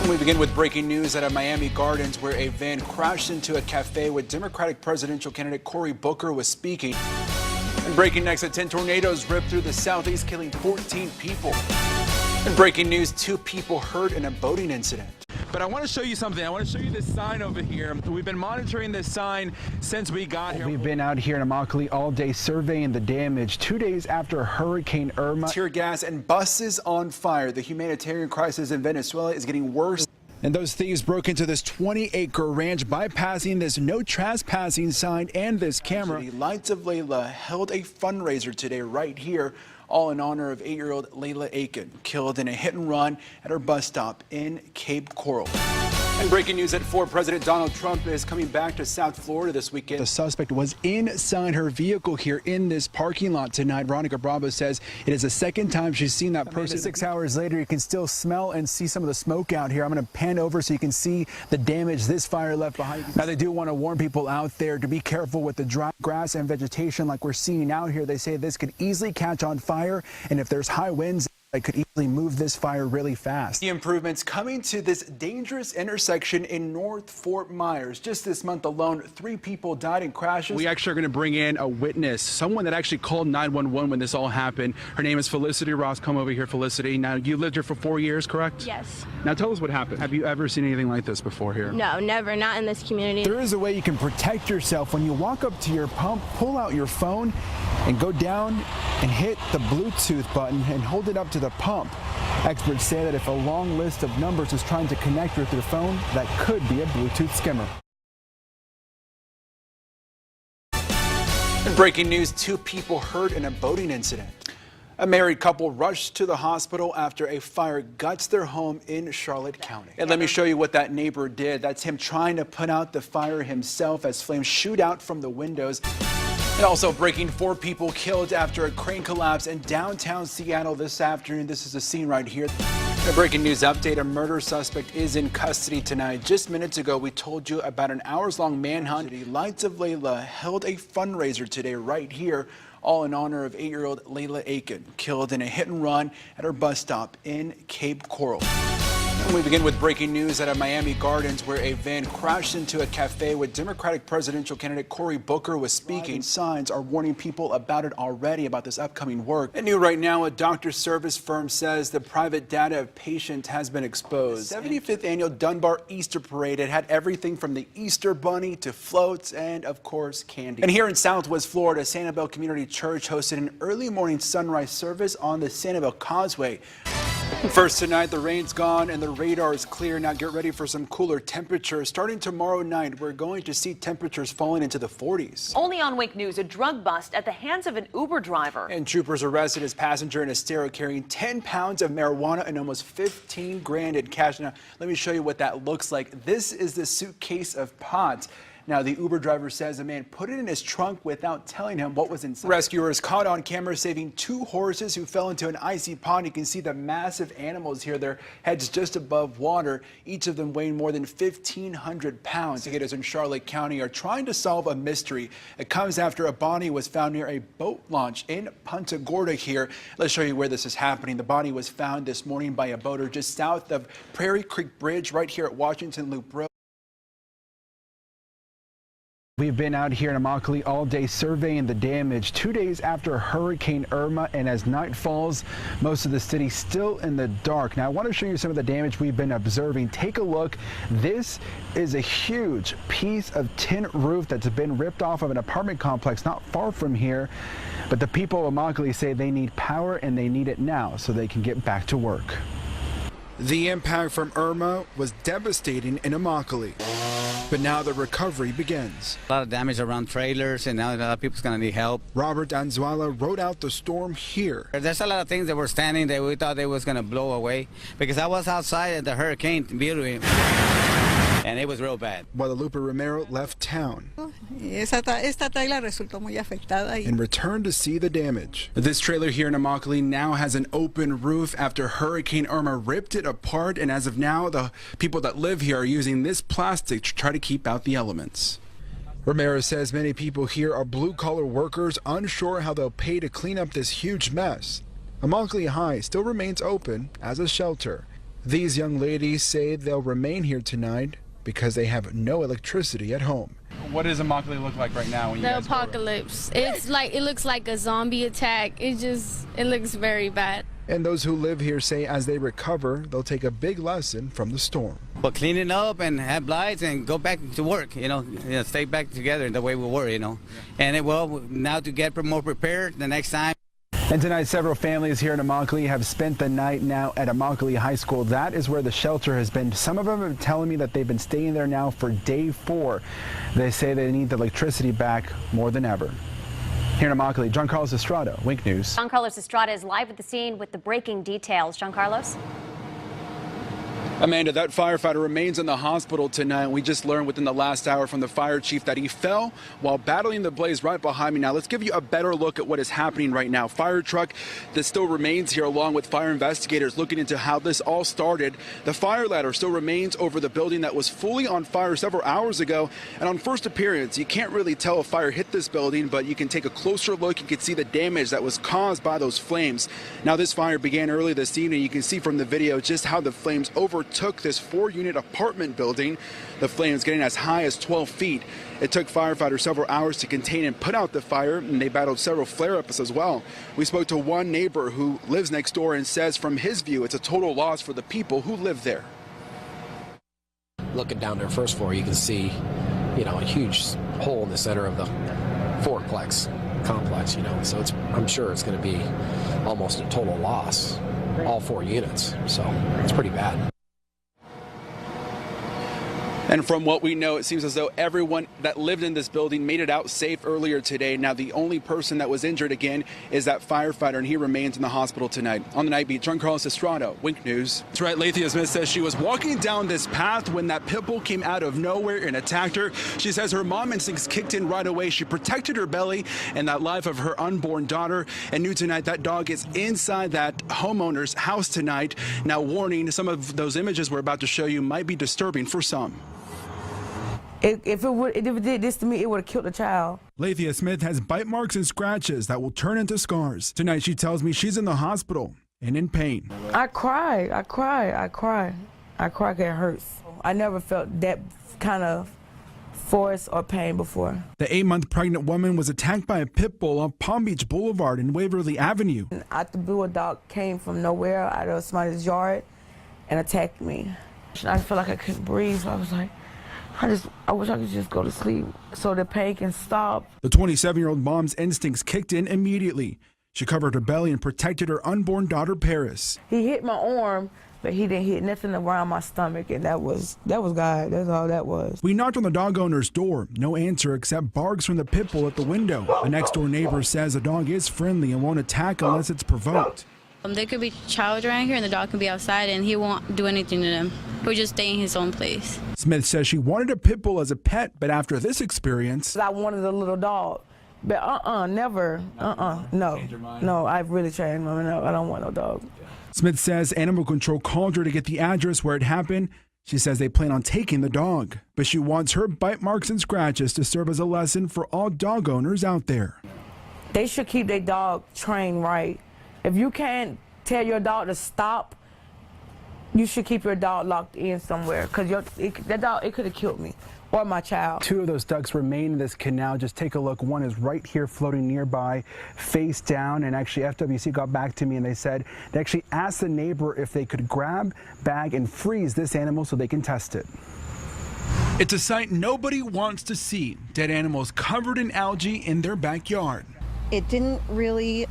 We begin with breaking news out of Miami Gardens, where a van crashed into a cafe where Democratic presidential candidate Cory Booker was speaking. And breaking next at 10 tornadoes ripped through the southeast, killing 14 people. And breaking news, 2 people hurt in a boating incident. But I want to show you something. I want to show you this sign over here. We've been monitoring this sign since we got here. We've been out here in Immokalee all day surveying the damage 2 days after Hurricane Irma. Tear gas and buses on fire. The humanitarian crisis in Venezuela is getting worse. And those thieves broke into this 20-acre ranch, bypassing this no trespassing sign and this camera. The Lights of Layla held a fundraiser today right here, all in honor of 8-year-old Layla Aiken, killed in a hit and run at her bus stop in Cape Coral. And breaking news at 4, President Donald Trump is coming back to South Florida this weekend. The suspect was inside her vehicle here in this parking lot tonight. Veronica Bravo says it is the second time she's seen that person. 6 hours later, you can still smell and see some of the smoke out here. I'm going to pan over so you can see the damage this fire left behind. Now, they do want to warn people out there to be careful with the dry grass and vegetation like we're seeing out here. They say this could easily catch on fire, and if there's high winds, it could easily move this fire really fast. The improvements coming to this dangerous intersection in North Fort Myers. Just this month alone, 3 people died in crashes. We actually are going to bring in a witness, someone that actually called 911 when this all happened. Her name is Felicity Ross. Come over here, Felicity. Now, you lived here for 4 years, correct? Yes. Now, tell us what happened. Have you ever seen anything like this before here? No, never. Not in this community. There is a way you can protect yourself. When you walk up to your pump, pull out your phone and go down and hit the Bluetooth button and hold it up to the pump. Experts say that if a long list of numbers is trying to connect with your phone, that could be a Bluetooth skimmer. In breaking news, 2 people hurt in a boating incident. A married couple rushed to the hospital after a fire guts their home in Charlotte County. And let me show you what that neighbor did. That's him trying to put out the fire himself as flames shoot out from the windows. And also breaking, 4 people killed after a crane collapse in downtown Seattle this afternoon. This is the scene right here. A breaking news update, a murder suspect is in custody tonight. Just minutes ago, we told you about an hours-long manhunt. The Lights of Layla held a fundraiser today right here, all in honor of 8-year-old Layla Aiken, killed in a hit and run at her bus stop in Cape Coral. And we begin with breaking news out of Miami Gardens, where a van crashed into a cafe where Democratic presidential candidate Cory Booker was speaking. Signs are warning people about it already, about this upcoming work. And new right now, a doctor service firm says the private data of patients has been exposed. The 75th annual DUNBAR Easter Parade, it had everything from the Easter Bunny to floats and, of course, candy. And here in Southwest Florida, Sanibel Community Church hosted an early morning sunrise service on the Sanibel Causeway. First tonight, the rain's gone and the radar is clear. Now get ready for some cooler temperatures. Starting tomorrow night, we're going to see temperatures falling into the 40s. Only on Wake News, a drug bust at the hands of an Uber driver. And troopers arrested his passenger in Estrada carrying 10 pounds of marijuana and almost 15 grand in cash. Now, let me show you what that looks like. This is the suitcase of pot. Now, the Uber driver says the man put it in his trunk without telling him what was inside. Rescuers caught on camera saving 2 horses who fell into an icy pond. You can see the massive animals here, their heads just above water, each of them weighing more than 1,500 pounds. Investigators in Charlotte County are trying to solve a mystery. It comes after a body was found near a boat launch in Punta Gorda here. Let's show you where this is happening. The body was found this morning by a boater just south of Prairie Creek Bridge right here at Washington Loop Road. We've been out here in Immokalee all day surveying the damage 2 days after Hurricane Irma, and as night falls, most of the city still in the dark. Now, I want to show you some of the damage we've been observing. Take a look. This is a huge piece of tin roof that's been ripped off of an apartment complex not far from here. But the people of Immokalee say they need power and they need it now so they can get back to work. The impact from Irma was devastating in Immokalee. But now the recovery begins. A lot of damage around trailers, and now a lot of people's going to need help. Robert Anzuala rode out the storm here. There's a lot of things that were standing that we thought they was going to blow away, because I was outside at the hurricane, and it was real bad. Guadalupe Romero left town Esta traila resultó muy afectada and returned to see the damage. This trailer here in Immokalee now has an open roof after Hurricane Irma ripped it apart, and as of now, the people that live here are using this plastic to try to keep out the elements. Romero says many people here are blue-collar workers unsure how they'll pay to clean up this huge mess. Immokalee High still remains open as a shelter. These young ladies say they'll remain here tonight because they have no electricity at home. What does Immokalee look like right now when you The guys go over? apocalypse. It looks like a zombie attack. It looks very bad. And those who live here say as they recover, they'll take a big lesson from the storm. But clean it up and have lights and go back to work, stay back together the way we were, And now to get more prepared the next time. And tonight, several families here in Immokalee have spent the night now at Immokalee High School. That is where the shelter has been. Some of them are telling me that they've been staying there now for day 4. They say they need the electricity back more than ever. Here in Immokalee, John Carlos Estrada, Wink News. John Carlos Estrada is live at the scene with the breaking details. John Carlos? Amanda, that firefighter remains in the hospital tonight. We just learned within the last hour from the fire chief that he fell while battling the blaze right behind me. Now, let's give you a better look at what is happening right now. Fire truck that still remains here along with fire investigators looking into how this all started. The fire ladder still remains over the building that was fully on fire several hours ago. And on first appearance, you can't really tell if fire hit this building, but you can take a closer look. You can see the damage that was caused by those flames. Now, this fire began early this evening. You can see from the video just how the flames overtook this 4-unit apartment building. The flames getting as high as 12 feet. It took firefighters several hours to contain and put out the fire, and they battled several flare-ups as well. We spoke to one neighbor who lives next door and says from his view it's a total loss for the people who live there. Looking down their first floor, you can see, a huge hole in the center of the fourplex complex, so I'm sure it's going to be almost a total loss, all 4 units, so it's pretty bad. And from what we know, it seems as though everyone that lived in this building made it out safe earlier today. Now, the only person that was injured again is that firefighter, and he remains in the hospital tonight. On the Night Beat, John Carlos Estrada, Wink News. That's right. Lathea Smith says she was walking down this path when that pit bull came out of nowhere and attacked her. She says her mom instincts kicked in right away. She protected her belly and that life of her unborn daughter, and knew tonight that dog is inside that homeowner's house tonight. Now, warning, some of those images we're about to show you might be disturbing for some. If it did this to me, it would have killed the child. Lathea Smith has bite marks and scratches that will turn into scars. Tonight, she tells me she's in the hospital and in pain. I cry. It hurts. I never felt that kind of force or pain before. The 8-month pregnant woman was attacked by a pit bull on Palm Beach Boulevard and Waverly Avenue. The blue dog came from nowhere out of somebody's yard and attacked me. I felt like I couldn't breathe, so I was like, I wish I could just go to sleep so the pain can stop. The 27-year-old mom's instincts kicked in immediately. She covered her belly and protected her unborn daughter, Paris. He hit my arm, but he didn't hit nothing around my stomach, and that was God. That's all that was. We knocked on the dog owner's door. No answer except barks from the pit bull at the window. A next-door neighbor says the dog is friendly and won't attack unless it's provoked. There could be child around here and the dog can be outside and he won't do anything to them. He'll just stay in his own place. Smith says she wanted a pit bull as a pet, but after this experience, I wanted a little dog. But never. No, I've really changed. No, I don't want no dog. Smith says animal control called her to get the address where it happened. She says they plan on taking the dog, but she wants her bite marks and scratches to serve as a lesson for all dog owners out there. They should keep their dog trained right. If you can't tell your dog to stop, you should keep your dog locked in somewhere, because that dog, it could have killed me or my child. 2 of those ducks remain in this canal. Just take a look. One is right here floating nearby, face down, and actually FWC got back to me and they said they actually asked the neighbor if they could grab, bag, and freeze this animal so they can test it. It's a sight nobody wants to see. Dead animals covered in algae in their backyard. It didn't really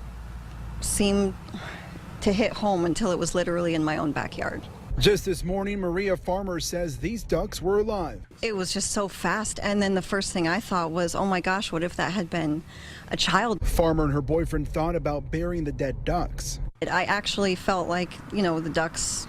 seem to hit home until it was literally in my own backyard. Just this morning, Maria Farmer says these ducks were alive. It was just so fast, and then the first thing I thought was, oh my gosh, what if that had been a child? Farmer and her boyfriend thought about burying the dead ducks. I actually felt like, the ducks,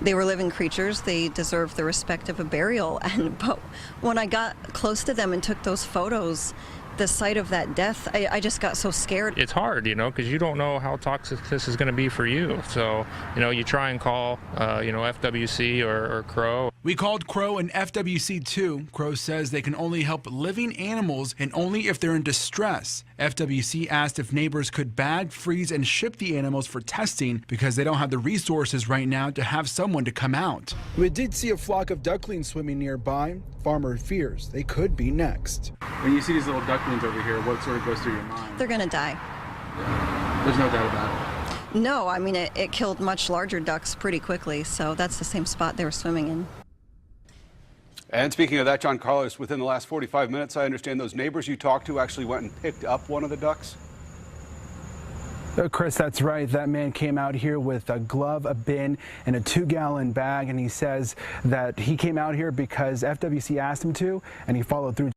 they were living creatures. They deserve the respect of a burial. But when I got close to them and took those photos, the sight of that death, I just got so scared. It's hard, you know, because you don't know how toxic this is going to be for you. So, you know, you try and call, you know, FWC or Crow. We called Crow and FWC too. Crow says they can only help living animals and only if they're in distress. FWC asked if neighbors could bag, freeze, and ship the animals for testing because they don't have the resources right now to have someone to come out. We did see a flock of ducklings swimming nearby. Farmer fears they could be next. When you see these little ducklings over here, what sort of goes through your mind? They're gonna die. There's no doubt about it. No, I mean, it killed much larger ducks pretty quickly, so that's the same spot they were swimming in. And speaking of that, John Carlos, within the last 45 minutes, I understand those neighbors you talked to actually went and picked up one of the ducks? Chris, that's right. That man came out here with a glove, a bin, and a 2-gallon bag, and he says that he came out here because FWC asked him to, and he followed through.